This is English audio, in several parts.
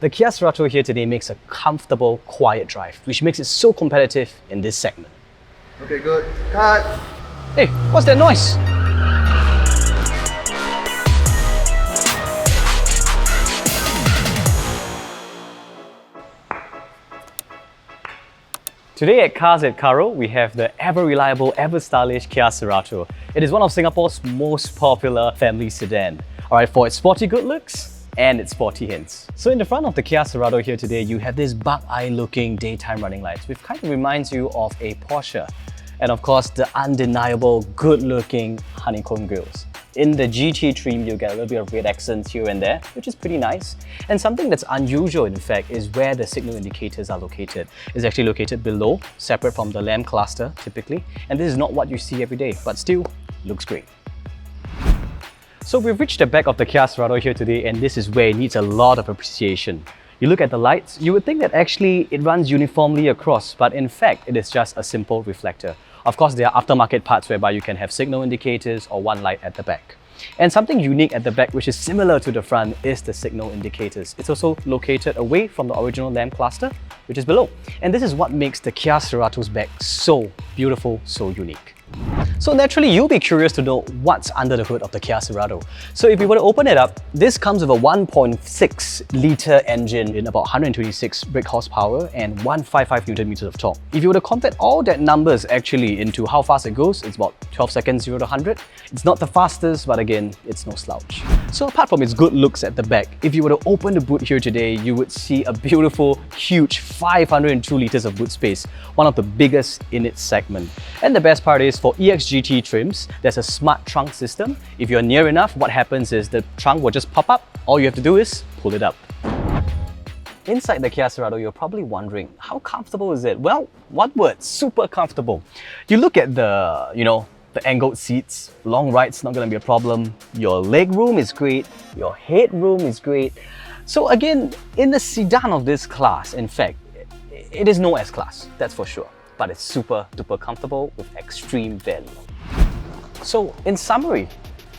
The Kia Cerato here today makes a comfortable, quiet drive, which makes it so competitive in this segment. Okay, good. Cut! Hey, what's that noise? Today at Cars CARRO, we have the ever-reliable, ever-stylish Kia Cerato. It is one of Singapore's most popular family sedan. Alright, for its sporty good looks and its sporty hints. So in the front of the Kia Cerato here today, you have this bug-eye looking daytime running lights, which kind of reminds you of a Porsche. And of course, the undeniable, good-looking honeycomb grills. In the GT trim, you get a little bit of red accents here and there, which is pretty nice. And something that's unusual, in fact, is where the signal indicators are located. It's actually located below, separate from the lamp cluster, typically. And this is not what you see every day, but still looks great. So we've reached the back of the Kia Cerato here today, and this is where it needs a lot of appreciation. You look at the lights, you would think that actually it runs uniformly across, but in fact, it is just a simple reflector. Of course, there are aftermarket parts whereby you can have signal indicators or one light at the back. And something unique at the back, which is similar to the front, is the signal indicators. It's also located away from the original lamp cluster, which is below. And this is what makes the Kia Cerato's back so beautiful, so unique. So naturally, you'll be curious to know what's under the hood of the Kia Cerato. So if you were to open it up, this comes with a 1.6-litre engine in about 126 brake horsepower and 155 Nm of torque. If you were to convert all that numbers actually into how fast it goes, it's about 12 seconds 0 to 100. It's not the fastest, but again, it's no slouch. So apart from its good looks at the back, if you were to open the boot here today, you would see a beautiful, huge 502 litres of boot space, one of the biggest in its segment. And the best part is, for EXGT trims, there's a smart trunk system. If you're near enough, what happens is the trunk will just pop up. All you have to do is pull it up. Inside the Kia Cerato, you're probably wondering, how comfortable is it? Well, one word, super comfortable. You look at the, the angled seats, long ride's not gonna be a problem. Your leg room is great, your headroom is great. So again, in the sedan of this class, in fact, it is no S-Class, that's for sure. But it's super duper comfortable with extreme value. So in summary,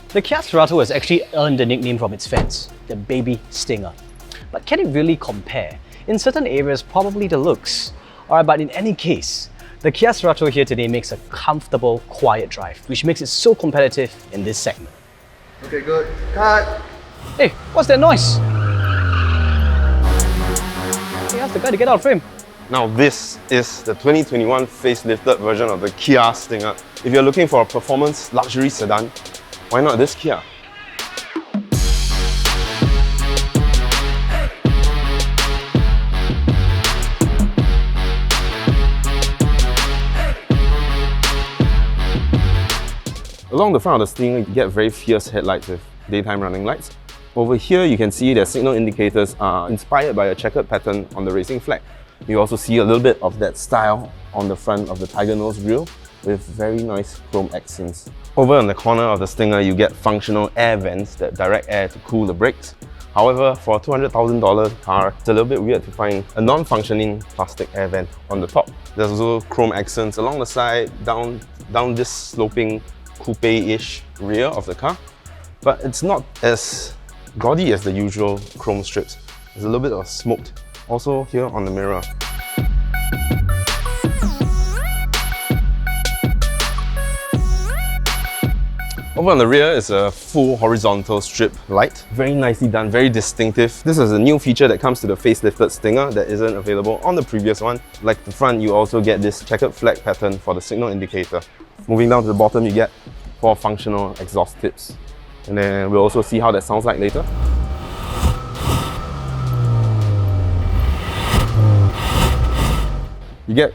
the Kia Cerato has actually earned the nickname from its fans, the baby stinger. But can it really compare? In certain areas, probably the looks. Alright, but in any case, the Kia Cerato here today makes a comfortable, quiet drive, which makes it so competitive in this segment. Okay, good. Cut! Hey, what's that noise? Hey, ask the guy to get out of frame. Now this is the 2021 facelifted version of the Kia Stinger. If you're looking for a performance luxury sedan, why not this Kia? Along the front of the Stinger, you get very fierce headlights with daytime running lights. Over here, you can see the signal indicators are inspired by a checkered pattern on the racing flag. You also see a little bit of that style on the front of the Tiger Nose grille with very nice chrome accents. Over in the corner of the Stinger, you get functional air vents that direct air to cool the brakes. However, for a $200,000 car, it's a little bit weird to find a non-functioning plastic air vent on the top. There's also chrome accents along the side, down this sloping coupe-ish rear of the car. But it's not as gaudy as the usual chrome strips. There's a little bit of smoked also here on the mirror. Over on the rear is a full horizontal strip light. Very nicely done, very distinctive. This is a new feature that comes to the facelifted Stinger that isn't available on the previous one. Like the front, you also get this checkered flag pattern for the signal indicator. Moving down to the bottom, you get 4 functional exhaust tips. And then we'll also see how that sounds like later. You get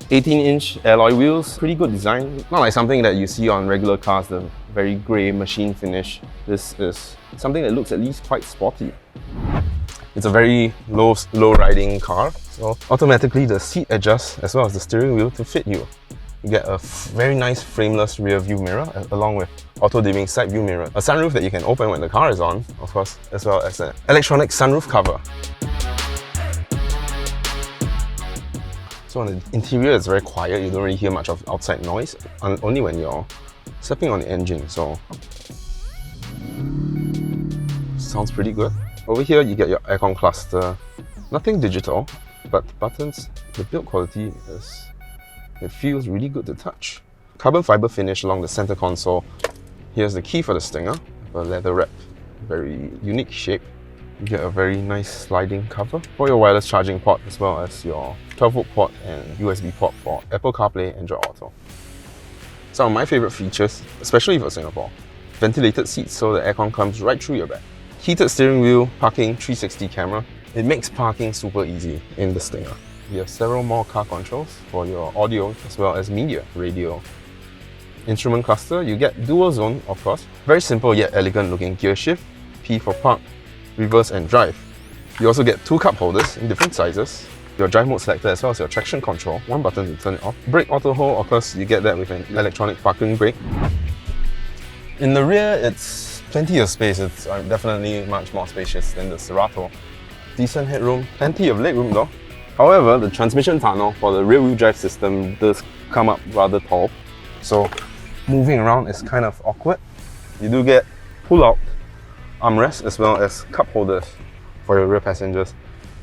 18-inch alloy wheels, pretty good design. Not like something that you see on regular cars, the very grey machine finish. This is something that looks at least quite sporty. It's a very low riding car, so automatically the seat adjusts as well as the steering wheel to fit you. You get a very nice frameless rear view mirror along with auto dimming side view mirror. A sunroof that you can open when the car is on, of course, as well as an electronic sunroof cover. So on the interior, it's very quiet. You don't really hear much of outside noise, only when you're stepping on the engine. So sounds pretty good. Over here, you get your aircon cluster. Nothing digital, but the buttons, the build quality it feels really good to touch. Carbon fiber finish along the center console. Here's the key for the Stinger, a leather wrap, very unique shape. You get a very nice sliding cover for your wireless charging port, as well as your 12-volt port and USB port for Apple CarPlay and Android Auto. Some of my favorite features, especially for Singapore: ventilated seats so the aircon comes right through your back. Heated steering wheel, parking 360 camera. It makes parking super easy in the Stinger. You have several more car controls for your audio as well as media, radio. Instrument cluster, you get dual zone, of course. Very simple yet elegant looking gear shift, P for park, reverse and drive. You also get 2 cup holders in different sizes, your drive mode selector as well as your traction control, 1 button to turn it off. Brake auto hold, of course, you get that with an electronic parking brake. In the rear, it's plenty of space. It's definitely much more spacious than the Cerato. Decent headroom, plenty of legroom though. However, the transmission tunnel for the rear-wheel drive system does come up rather tall, so moving around is kind of awkward. You do get pull-out armrests as well as cup holders for your rear passengers.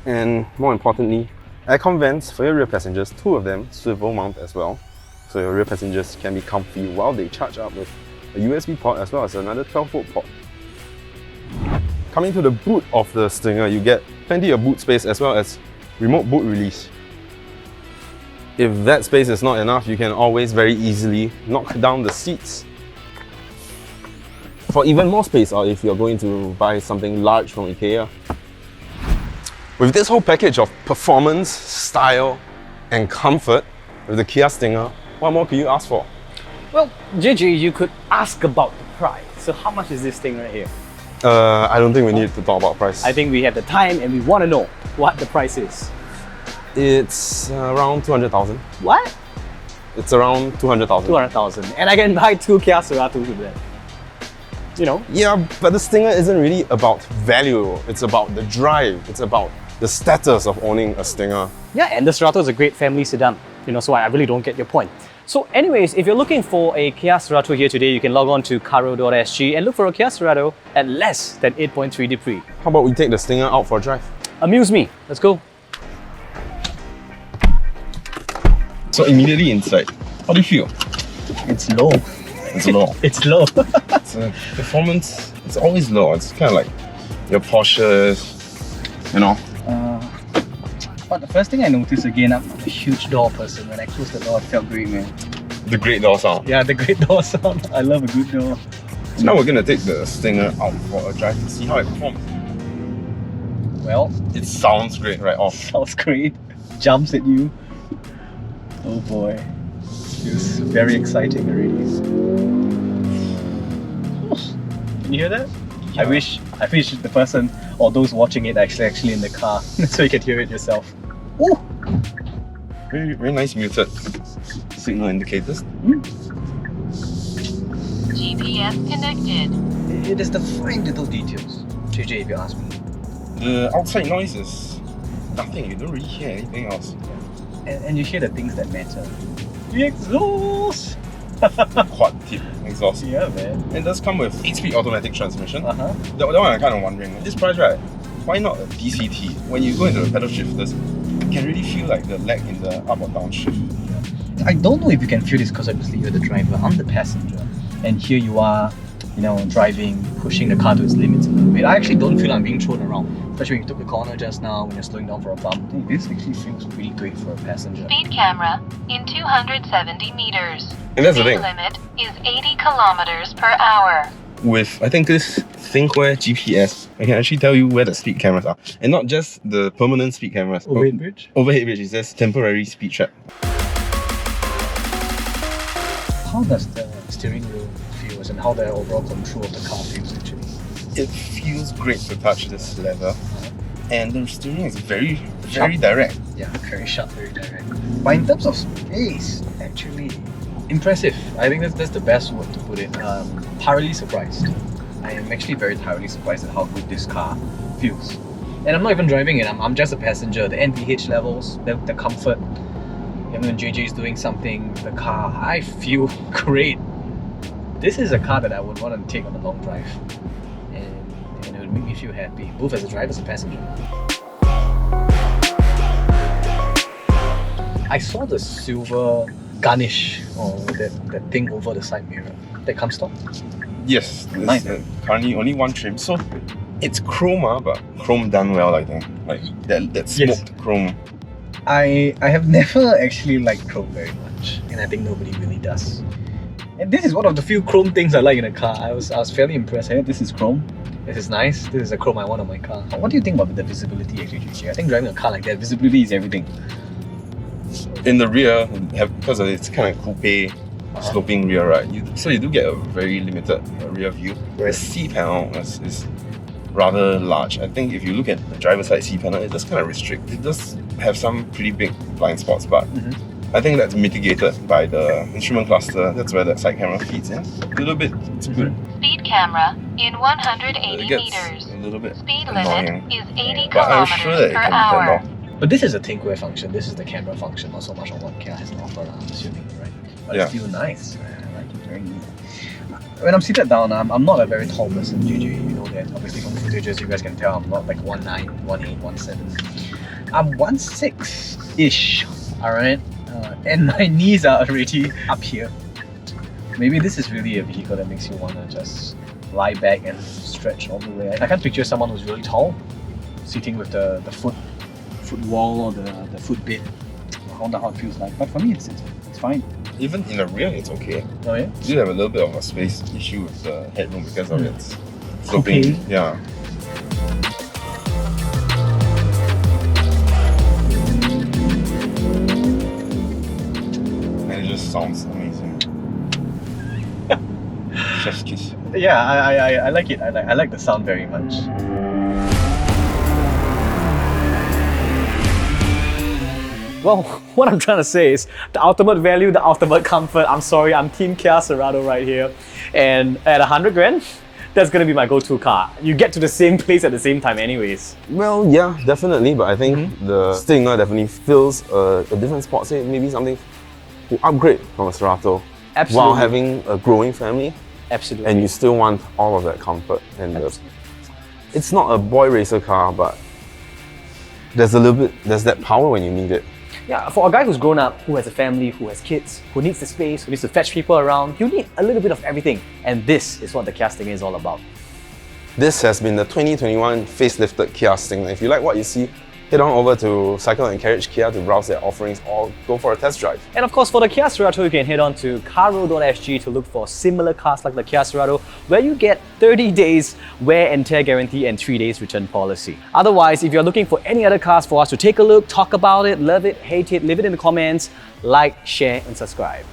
And more importantly, aircon vents for your rear passengers, 2 of them swivel mount as well. So your rear passengers can be comfy while they charge up with a USB port as well as another 12-volt port. Coming to the boot of the Stinger, you get plenty of boot space as well as remote boot release. If that space is not enough, you can always very easily knock down the seats for even more space, or if you're going to buy something large from IKEA. With this whole package of performance, style and comfort with the Kia Stinger, what more could you ask for? Well, JJ, you could ask about the price. So how much is this thing right here? I don't think we need to talk about price. I think we have the time and we want to know what the price is. It's around 200,000. What? It's around 200,000. 200,000. And I can buy 2 Kia Ceratos with that. You know? Yeah, but the Stinger isn't really about value. It's about the drive. It's about the status of owning a Stinger. Yeah, and the Cerato is a great family sedan. You know, so I really don't get your point. So anyways, if you're looking for a Kia Cerato here today, you can log on to carro.sg and look for a Kia Cerato at less than 8.3 dp. How about we take the Stinger out for a drive? Amuse me. Let's go. So immediately inside, how do you feel? It's low. It's low. It's low. It's performance, it's always low. It's kind of like your Porsches, you know. But the first thing I noticed again, I'm a huge door person. When I closed the door, it felt great, man. The great door sound. Yeah, the great door sound. I love a good door. So now we're going to take the Stinger out for a drive to see how it performs. Well, It sounds great right off. sounds great. Jumps at you. Oh boy. Feels very exciting already. Can you hear that? Yeah. I wish the person or those watching it actually in the car so you can hear it yourself. Ooh. Very, very nice muted signal indicators. GPS connected. It is the fine little details, JJ, if you ask me. The outside noise is nothing. You don't really hear anything else. And you hear the things that matter. The exhaust! Quad tip exhaust. Yeah, man. It does come with 8-speed automatic transmission. Uh-huh. That one I'm kind of wondering. At this price, right? Why not a DCT? When you go into the pedal shifters, you can really feel like the lag in the up or down shift. I don't know if you can feel this because obviously you're the driver, I'm the passenger. And here you are, you know, driving, pushing the car to its limits a little bit. I actually don't feel I'm being thrown around. Especially when you took the corner just now, when you're slowing down for a bump. Hey, this actually feels really great for a passenger. Speed camera in 270 meters. And that's the Speed thing. limit is 80 kilometers per hour. With, I think, this ThinkWare GPS, I can actually tell you where the speed cameras are. And not just the permanent speed cameras. Overhead bridge? Overhead bridge, it says temporary speed trap. How does the steering wheel feel and how the overall control of the car feels actually? It feels great to touch this leather. And the steering is very direct. Yeah, very sharp, very direct. But in terms of space, actually, impressive. I think that's the best word to put it. Thoroughly surprised. I am actually very thoroughly surprised at how good this car feels. And I'm not even driving it, I'm just a passenger. The NVH levels, the comfort. Even when JJ is doing something with the car, I feel great. This is a car that I would want to take on a long drive. And it would make me feel happy, both as a driver as a passenger. I saw the silver garnish or that thing over the side mirror. That comes stock? Yes, there's Nice. currently only one trim. So it's chrome, but chrome done well, I think. Like that smoked chrome. I have never actually liked chrome very much, and I think nobody really does. And this is one of the few chrome things I like in a car. I was fairly impressed. Hey, this is chrome. This is nice. This is a chrome I want on my car. What do you think about the visibility actually, JJ? I think driving a car like that, visibility is everything. In the rear, because of its kind of coupe sloping rear, right? So you do get a very limited rear view. Whereas C panel is rather large. I think if you look at the driver's side C panel, it does kind of restrict. It does have some pretty big blind spots, but I think that's mitigated by the instrument cluster. That's where the side camera feeds in. A little bit, it's good. Speed camera in 180 It gets meters. a little bit Speed annoying. limit is 80 But I'm sure that kilometers it per can be turned hour. off. But this is a thinkware function. This is the camera function, not so much on what Kia has to offer, I'm assuming, right? But it's Yeah. still nice. I like it, very neat. When I'm seated down, I'm not a very tall person, JJ. You know that. Obviously from footages, you guys can tell I'm not like 1'9", 1'8", 1'7". I'm 1'6"-ish, alright? And my knees are already up here. Maybe this is really a vehicle that makes you want to just lie back and stretch all the way. I can't picture someone who's really tall sitting with the foot wall or the foot bed. I wonder how it feels like. But for me, it's fine. Even in the rear, it's okay. Oh yeah? You do have a little bit of a space issue with the headroom because of its sloping. Coupe. Yeah. And it just sounds amazing. Chef's kiss. Yeah, I like it. I like the sound very much. Well, what I'm trying to say is the ultimate value, the ultimate comfort. I'm sorry, I'm Team Kia Cerato right here. And at 100 grand, that's gonna be my go-to car. You get to the same place at the same time anyways. Well, yeah, definitely. But I think the Stinger definitely fills a different spot. Say maybe something to upgrade from a Cerato Absolutely. while having a growing family, Absolutely. and you still want all of that comfort. And it's not a boy racer car, but there's that power when you need it. Yeah, for a guy who's grown up, who has a family, who has kids, who needs the space, who needs to fetch people around, you need a little bit of everything. And this is what the Kia Stinger is all about. This has been the 2021 facelifted Kia Stinger. If you like what you see, head on over to Cycle and Carriage Kia to browse their offerings or go for a test drive. And of course, for the Kia Cerato, you can head on to carro.sg to look for similar cars like the Kia Cerato, where you get 30 days wear and tear guarantee and 3 days return policy. Otherwise, if you're looking for any other cars for us to take a look, talk about it, love it, hate it, leave it in the comments, like, share, and subscribe.